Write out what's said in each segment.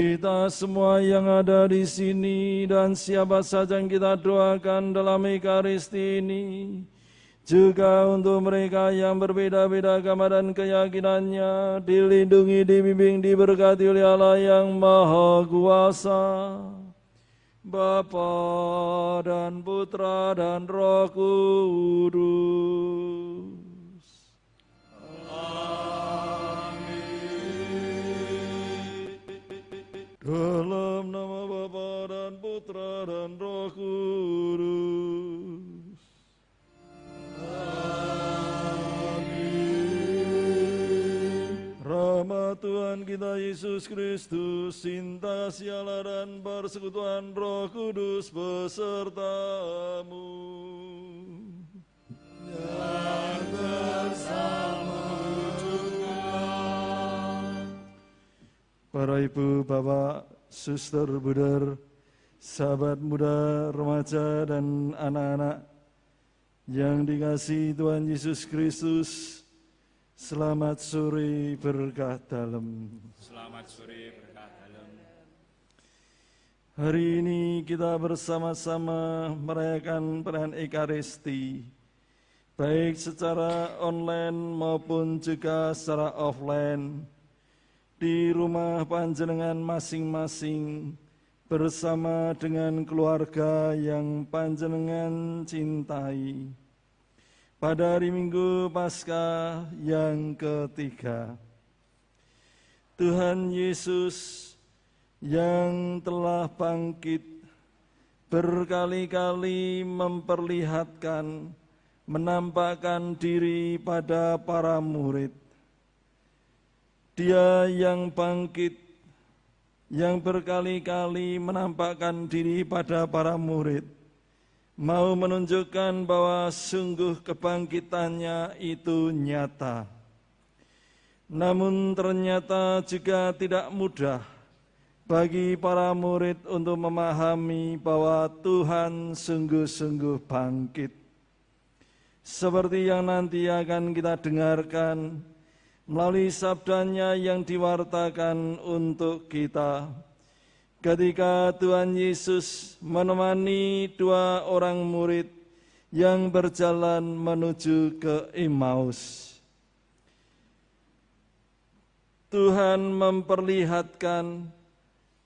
Kita semua yang ada di sini dan siapa saja yang kita doakan dalam Ekaristi ini, juga untuk mereka yang berbeda-beda agama dan keyakinannya, dilindungi, dibimbing, diberkati oleh Allah yang Maha Kuasa, Bapa dan Putra dan Roh Kudus. Dalam nama Bapa dan Putra dan Roh Kudus. Amin. Rahmat Tuhan kita Yesus Kristus, cinta kasih Allah dan persekutuan Roh Kudus besertamu. Dan bersama para ibu, bapak, suster, bundar, sahabat muda, remaja, dan anak-anak yang dikasihi Tuhan Yesus Kristus, selamat sore berkah dalam. Selamat sore berkah dalam. Hari ini kita bersama-sama merayakan perayaan Ekaristi, baik secara online maupun juga secara offline, di rumah panjenengan masing-masing bersama dengan keluarga yang panjenengan cintai. Pada hari Minggu Paskah yang ketiga, Tuhan Yesus yang telah bangkit berkali-kali memperlihatkan, menampakkan diri pada para murid. Dia yang bangkit, yang berkali-kali menampakkan diri pada para murid, mau menunjukkan bahwa sungguh kebangkitannya itu nyata. Namun ternyata juga tidak mudah bagi para murid untuk memahami bahwa Tuhan sungguh-sungguh bangkit. Seperti yang nanti akan kita dengarkan melalui sabdanya yang diwartakan untuk kita, ketika Tuhan Yesus menemani dua orang murid yang berjalan menuju ke Emmaus. Tuhan memperlihatkan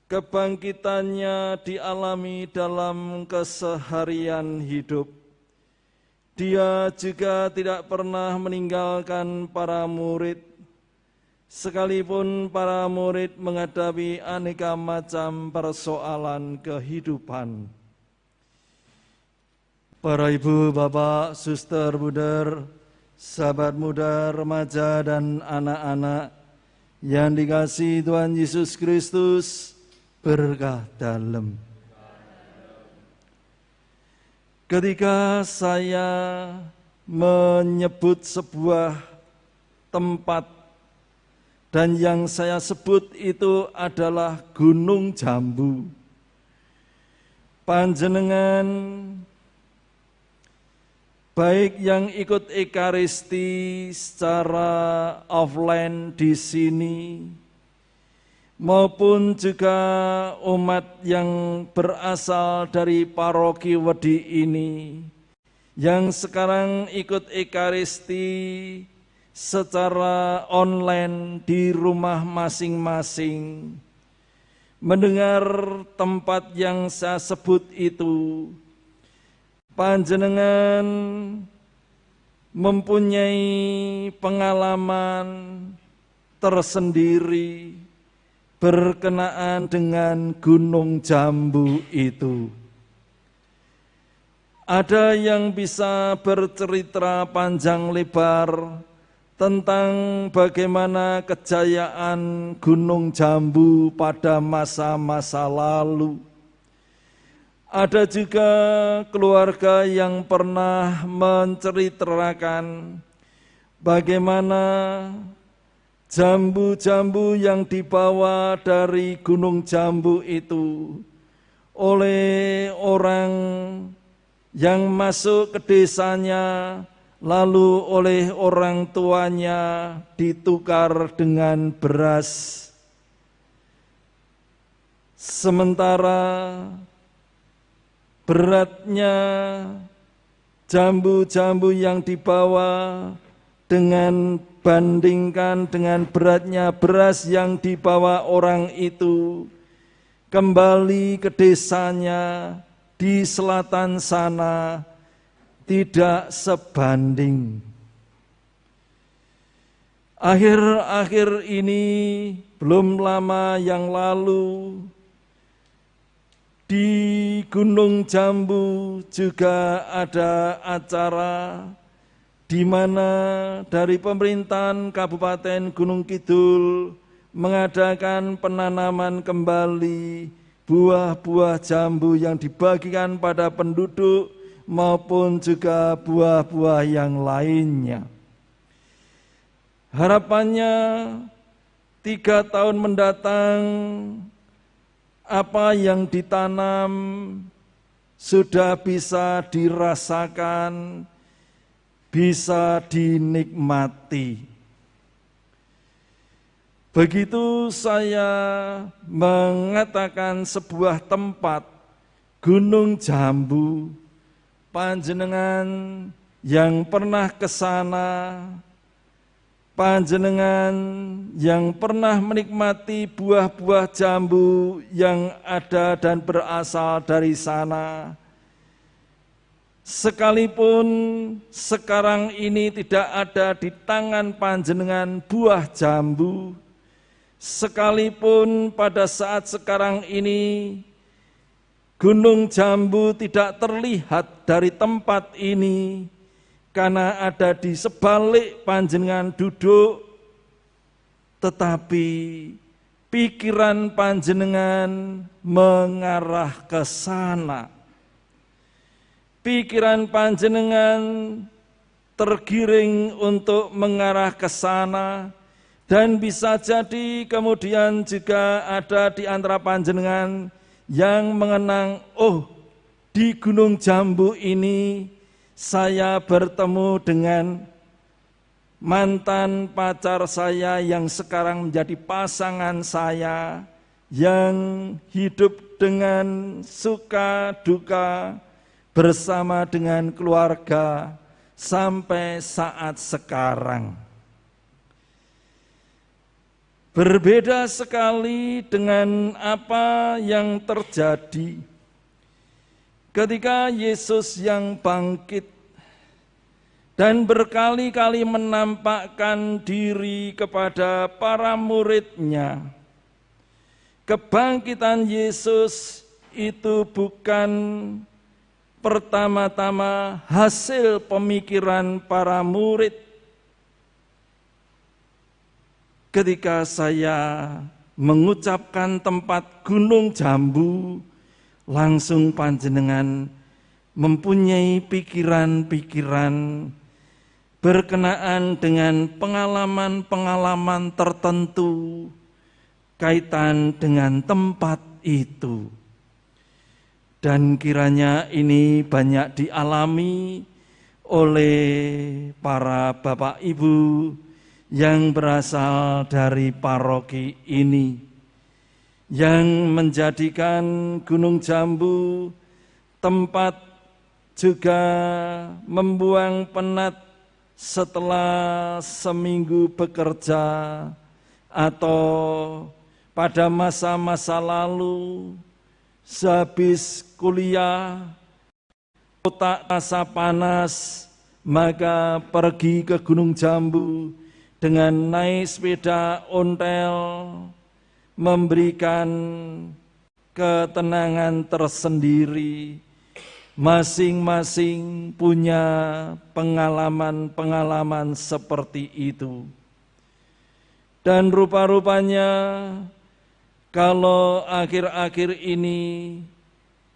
kebangkitannya dialami dalam keseharian hidup. Dia juga tidak pernah meninggalkan para murid, sekalipun para murid menghadapi aneka macam persoalan kehidupan. Para ibu, bapak, suster, bundar, sahabat muda, remaja, dan anak-anak yang dikasihi Tuhan Yesus Kristus, berkah dalam. Ketika saya menyebut sebuah tempat, dan yang saya sebut itu adalah Gunung Jambu, panjenengan baik yang ikut Ekaristi secara offline di sini, maupun juga umat yang berasal dari paroki Wedi ini, yang sekarang ikut Ekaristi secara online di rumah masing-masing, mendengar tempat yang saya sebut itu, panjenengan mempunyai pengalaman tersendiri berkenaan dengan Gunung Jambu itu. Ada yang bisa bercerita panjang lebar tentang bagaimana kejayaan Gunung Jambu pada masa-masa lalu. Ada juga keluarga yang pernah menceritakan bagaimana jambu-jambu yang dibawa dari Gunung Jambu itu oleh orang yang masuk ke desanya, lalu oleh orang tuanya ditukar dengan beras. sementara beratnya jambu-jambu yang dibawa bandingkan dengan beratnya beras yang dibawa orang itu kembali ke desanya di selatan sana tidak sebanding. Akhir-akhir ini belum lama yang lalu di Gunung Jambu juga ada acara di mana dari pemerintahan Kabupaten Gunung Kidul mengadakan penanaman kembali buah-buah jambu yang dibagikan pada penduduk maupun juga buah-buah yang lainnya. Harapannya 3 tahun mendatang apa yang ditanam sudah bisa dirasakan, bisa dinikmati. Begitu saya mengatakan sebuah tempat Gunung Jambu, panjenengan yang pernah ke sana, panjenengan yang pernah menikmati buah-buah jambu yang ada dan berasal dari sana, sekalipun sekarang ini tidak ada di tangan panjenengan buah jambu, sekalipun pada saat sekarang ini Gunung Jambu tidak terlihat dari tempat ini, karena ada di sebalik panjenengan duduk, tetapi pikiran panjenengan mengarah ke sana. Pikiran panjenengan tergiring untuk mengarah ke sana, dan bisa jadi kemudian juga ada di antara panjenengan yang mengenang, oh, di Gunung Jambu ini saya bertemu dengan mantan pacar saya yang sekarang menjadi pasangan saya, yang hidup dengan suka duka bersama dengan keluarga sampai saat sekarang. Berbeda sekali dengan apa yang terjadi ketika Yesus yang bangkit dan berkali-kali menampakkan diri kepada para murid-Nya. Kebangkitan Yesus itu bukan pertama-tama hasil pemikiran para murid. Ketika saya mengucapkan tempat Gunung Jambu, langsung panjenengan mempunyai pikiran-pikiran berkenaan dengan pengalaman-pengalaman tertentu kaitan dengan tempat itu. Dan kiranya ini banyak dialami oleh para bapak ibu yang berasal dari paroki ini, yang menjadikan Gunung Jambu tempat juga membuang penat setelah seminggu bekerja, atau pada masa-masa lalu sehabis kuliah otak rasa panas, maka pergi ke Gunung Jambu dengan naik sepeda ontel, memberikan ketenangan tersendiri. Masing-masing punya pengalaman-pengalaman seperti itu. Dan rupa-rupanya kalau akhir-akhir ini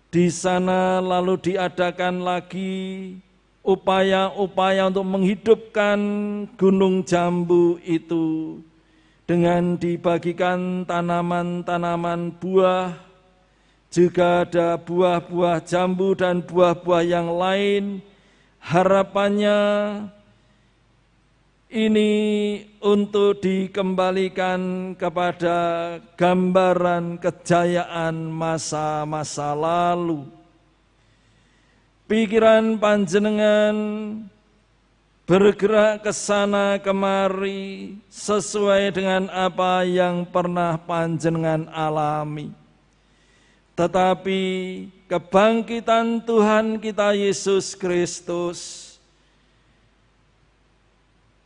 di sana lalu diadakan lagi upaya-upaya untuk menghidupkan Gunung Jambu itu dengan dibagikan tanaman-tanaman buah, juga ada buah-buah jambu dan buah-buah yang lain. Harapannya Ini untuk dikembalikan kepada gambaran kejayaan masa-masa lalu. Pikiran panjenengan bergerak ke sana kemari sesuai dengan apa yang pernah panjenengan alami. Tetapi kebangkitan Tuhan kita Yesus Kristus,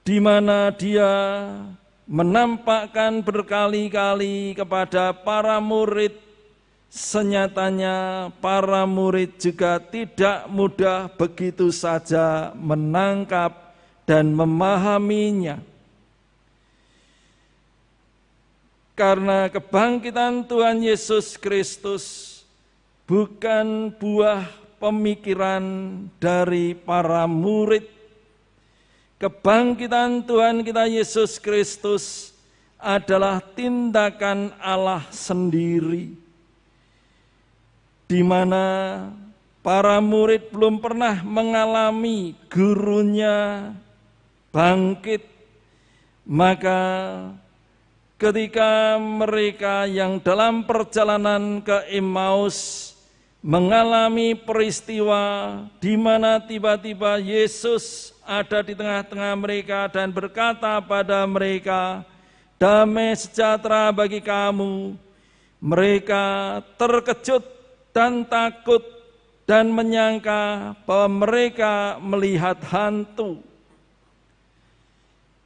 di mana Dia menampakkan berkali-kali kepada para murid, senyatanya para murid juga tidak mudah begitu saja menangkap dan memahaminya. Karena kebangkitan Tuhan Yesus Kristus bukan buah pemikiran dari para murid. Kebangkitan Tuhan kita Yesus Kristus adalah tindakan Allah sendiri, di mana para murid belum pernah mengalami gurunya bangkit. Maka ketika mereka yang dalam perjalanan ke Emmaus mengalami peristiwa di mana tiba-tiba Yesus ada di tengah-tengah mereka dan berkata pada mereka, "Damai sejahtera bagi kamu." Mereka terkejut dan takut dan menyangka bahwa mereka melihat hantu.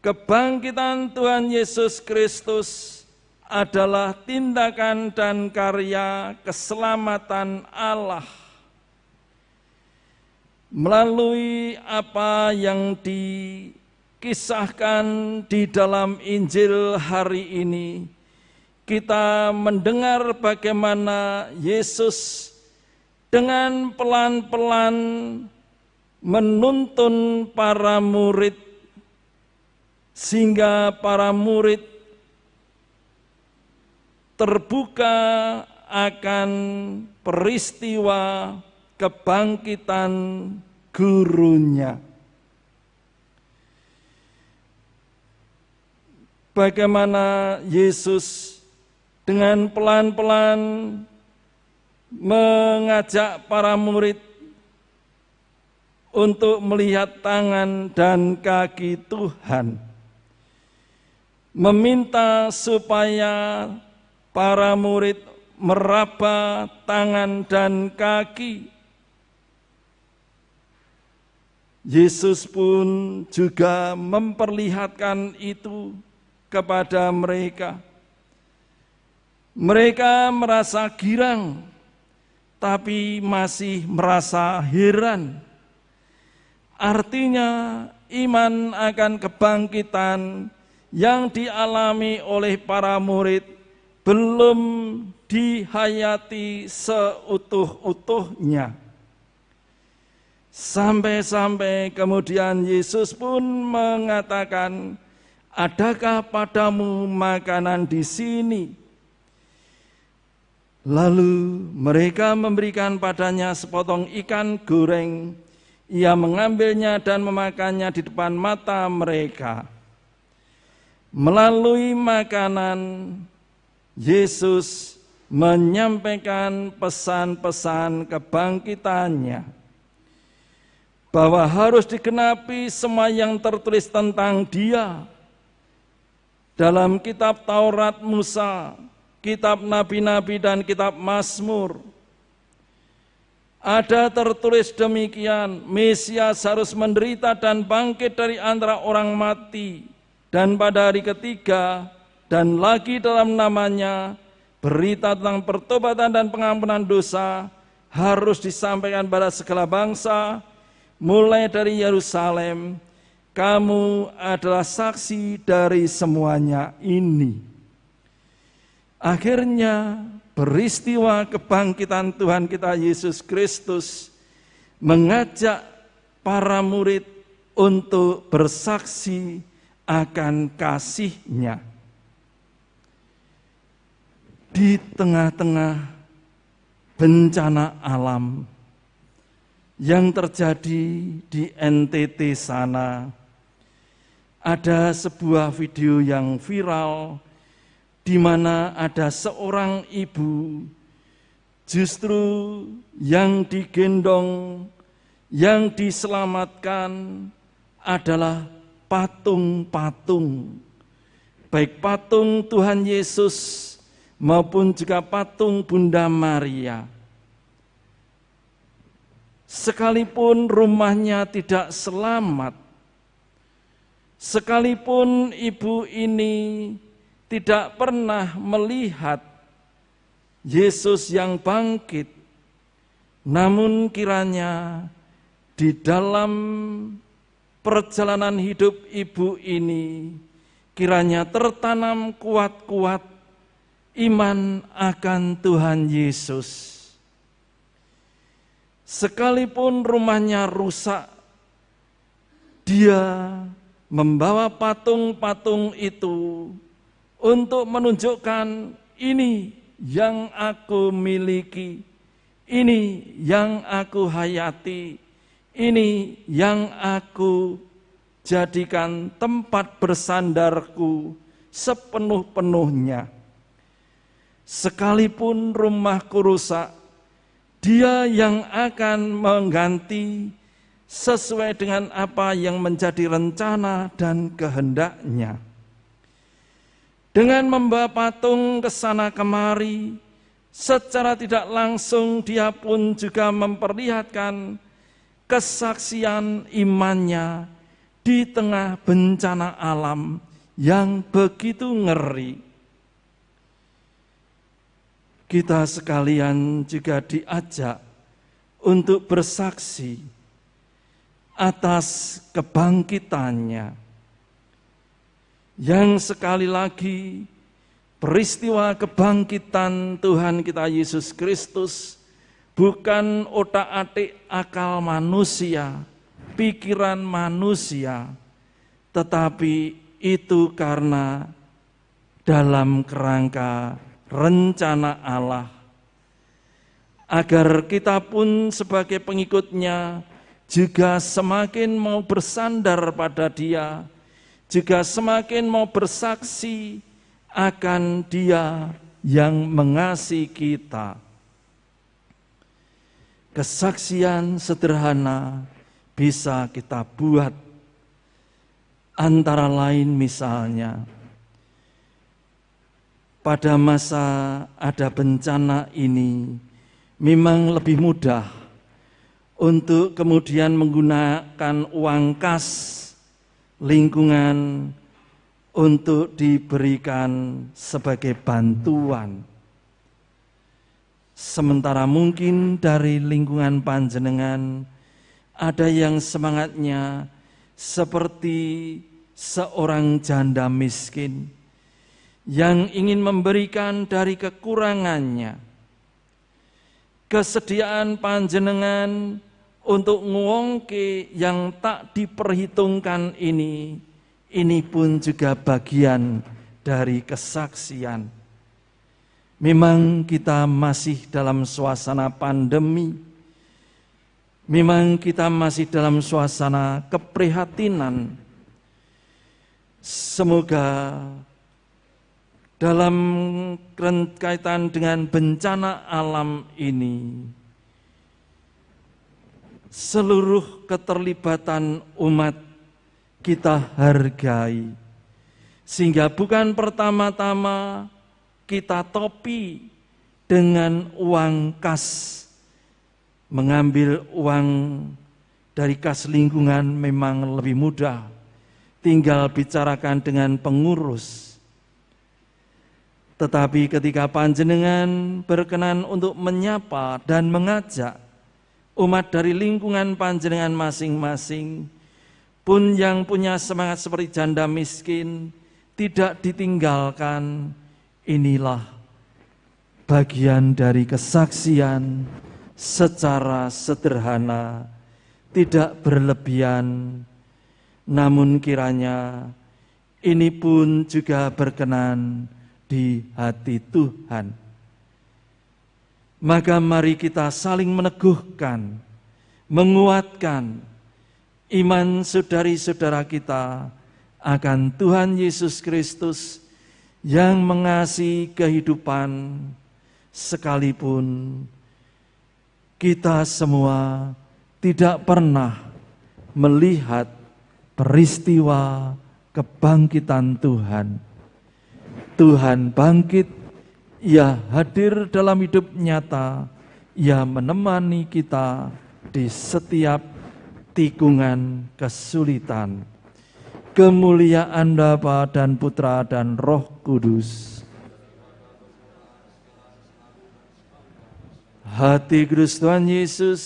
Kebangkitan Tuhan Yesus Kristus adalah tindakan dan karya keselamatan Allah. Melalui apa yang dikisahkan di dalam Injil hari ini, kita mendengar bagaimana Yesus dengan pelan-pelan menuntun para murid, sehingga para murid terbuka akan peristiwa kebangkitan gurunya. Bagaimana Yesus dengan pelan-pelan mengajak para murid untuk melihat tangan dan kaki Tuhan, meminta supaya para murid meraba tangan dan kaki. Yesus pun juga memperlihatkan itu kepada mereka. Mereka merasa girang, tapi masih merasa heran. Artinya iman akan kebangkitan yang dialami oleh para murid belum dihayati seutuh-utuhnya. Sampai-sampai kemudian Yesus pun mengatakan, "Adakah padamu makanan di sini?" Lalu mereka memberikan padanya sepotong ikan goreng. Ia mengambilnya dan memakannya di depan mata mereka. Melalui makanan, Yesus menyampaikan pesan-pesan kebangkitannya, bahwa harus digenapi semua yang tertulis tentang Dia dalam kitab Taurat Musa, kitab Nabi-Nabi dan kitab Mazmur. Ada tertulis demikian, Mesias harus menderita dan bangkit dari antara orang mati, dan pada hari ketiga, dan lagi dalam namanya berita tentang pertobatan dan pengampunan dosa harus disampaikan pada segala bangsa, mulai dari Yerusalem. Kamu adalah saksi dari semuanya ini. Akhirnya peristiwa kebangkitan Tuhan kita Yesus Kristus mengajak para murid untuk bersaksi akan kasih-Nya. Di tengah-tengah bencana alam yang terjadi di NTT sana, ada sebuah video yang viral di mana ada seorang ibu justru yang digendong, yang diselamatkan adalah patung-patung, baik patung Tuhan Yesus maupun juga patung Bunda Maria. Sekalipun rumahnya tidak selamat, sekalipun ibu ini tidak pernah melihat Yesus yang bangkit, namun kiranya di dalam perjalanan hidup ibu ini kiranya tertanam kuat-kuat iman akan Tuhan Yesus. Sekalipun rumahnya rusak, dia membawa patung-patung itu untuk menunjukkan ini yang aku miliki, ini yang aku hayati, ini yang aku jadikan tempat bersandarku sepenuh-penuhnya. Sekalipun rumahku rusak, Dia yang akan mengganti sesuai dengan apa yang menjadi rencana dan kehendak-Nya. Dengan membawa patung ke sana kemari, secara tidak langsung Dia pun juga memperlihatkan kesaksian imannya di tengah bencana alam yang begitu ngeri. Kita sekalian juga diajak untuk bersaksi atas kebangkitannya, yang sekali lagi peristiwa kebangkitan Tuhan kita Yesus Kristus bukan otak-atik akal manusia, pikiran manusia, tetapi itu karena dalam kerangka rencana Allah, agar kita pun sebagai pengikutnya juga semakin mau bersandar pada Dia, juga semakin mau bersaksi akan Dia yang mengasihi kita. Kesaksian sederhana bisa kita buat, antara lain misalnya pada masa ada bencana ini memang lebih mudah untuk kemudian menggunakan uang kas lingkungan untuk diberikan sebagai bantuan. Sementara mungkin dari lingkungan panjenengan ada yang semangatnya seperti seorang janda miskin yang ingin memberikan dari kekurangannya. Kesediaan panjenengan untuk ngwongke yang tak diperhitungkan ini pun juga bagian dari kesaksian. Memang kita masih dalam suasana pandemi, memang kita masih dalam suasana keprihatinan. Semoga dalam kaitan dengan bencana alam ini, seluruh keterlibatan umat kita hargai, sehingga bukan pertama-tama kita topi dengan uang kas. Mengambil uang dari kas lingkungan memang lebih mudah, tinggal bicarakan dengan pengurus. Tetapi ketika panjenengan berkenan untuk menyapa dan mengajak umat dari lingkungan panjenengan masing-masing, pun yang punya semangat seperti janda miskin, tidak ditinggalkan, inilah bagian dari kesaksian secara sederhana, tidak berlebihan, namun kiranya ini pun juga berkenan di hati Tuhan. Maka mari kita saling meneguhkan, menguatkan iman saudari-saudara kita akan Tuhan Yesus Kristus yang mengasihi kehidupan, sekalipun kita semua tidak pernah melihat peristiwa kebangkitan Tuhan. Tuhan bangkit, Ia hadir dalam hidup nyata, Ia menemani kita di setiap tikungan kesulitan. Kemuliaan Bapa dan Putra dan Roh Kudus. Hati Kudus Tuhan Yesus,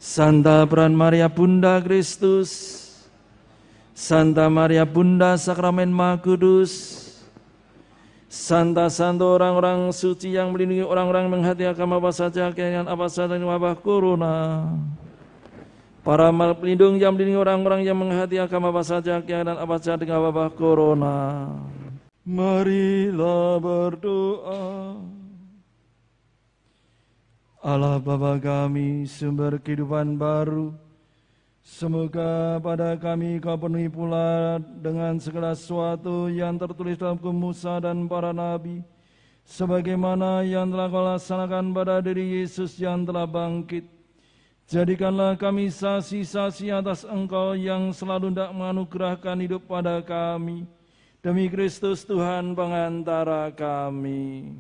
Santa Peran Maria Bunda Kristus, Santa Maria Bunda Sakramen Maha Kudus, Santa orang-orang suci yang melindungi orang-orang menghati agama apa saja, keyakinan apa saja dengan wabah corona. Para pelindung yang melindungi orang-orang yang menghati agama apa saja, keyakinan apa saja dengan wabah corona. Marilah berdoa. Allah Bapa kami, sumber kehidupan baru, semoga pada kami Kau penuhi pula dengan segala sesuatu yang tertulis dalam hukum Musa dan para nabi, sebagaimana yang telah Kau laksanakan pada diri Yesus yang telah bangkit. Jadikanlah kami saksi-saksi atas Engkau yang selalu hendak menganugerahkan hidup pada kami, demi Kristus Tuhan pengantara kami.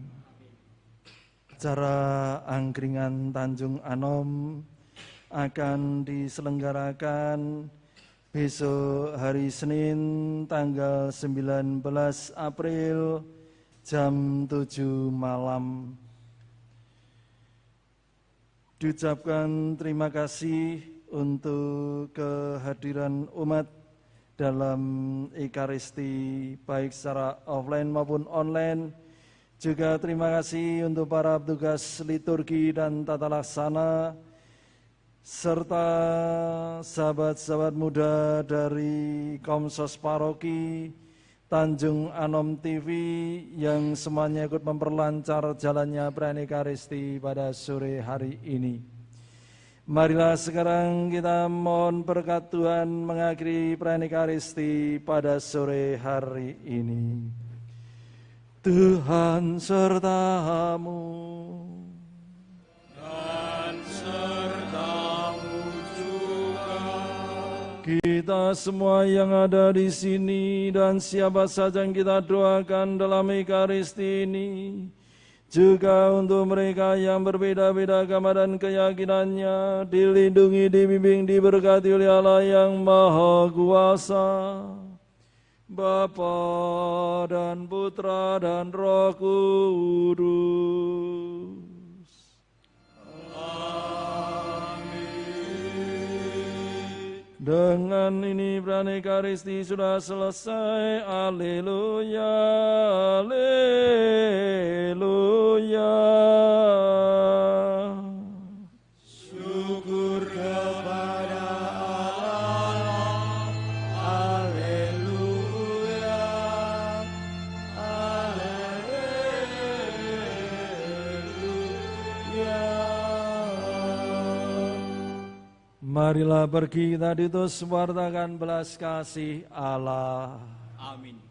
Acara angkringan Tanjung Anom akan diselenggarakan besok hari Senin tanggal 19 April jam 7 malam. Diucapkan terima kasih untuk kehadiran umat dalam Ekaristi baik secara offline maupun online. Juga terima kasih untuk para petugas liturgi dan tata laksana, serta sahabat-sahabat muda dari Komsos Paroki Tanjung Anom TV yang semuanya ikut memperlancar jalannya perayaan Ekaristi pada sore hari ini. Marilah sekarang kita mohon berkat Tuhan mengakhiri perayaan Ekaristi pada sore hari ini. Tuhan sertamu dan sertamu juga. kita semua yang ada di sini dan siapa saja yang kita doakan dalam Ekaristi ini, juga untuk mereka yang berbeda-beda agama dan keyakinannya, dilindungi, dibimbing, diberkati oleh Allah yang Maha Kuasa, Bapa dan Putra dan Roh Kudus. Amin. Dengan ini perayaan Ekaristi sudah selesai. Haleluya, haleluya. Syukur kepada Allah. Haleluya. Haleluya. Marilah pergi kita diutus wartakan belas kasih Allah. Amin.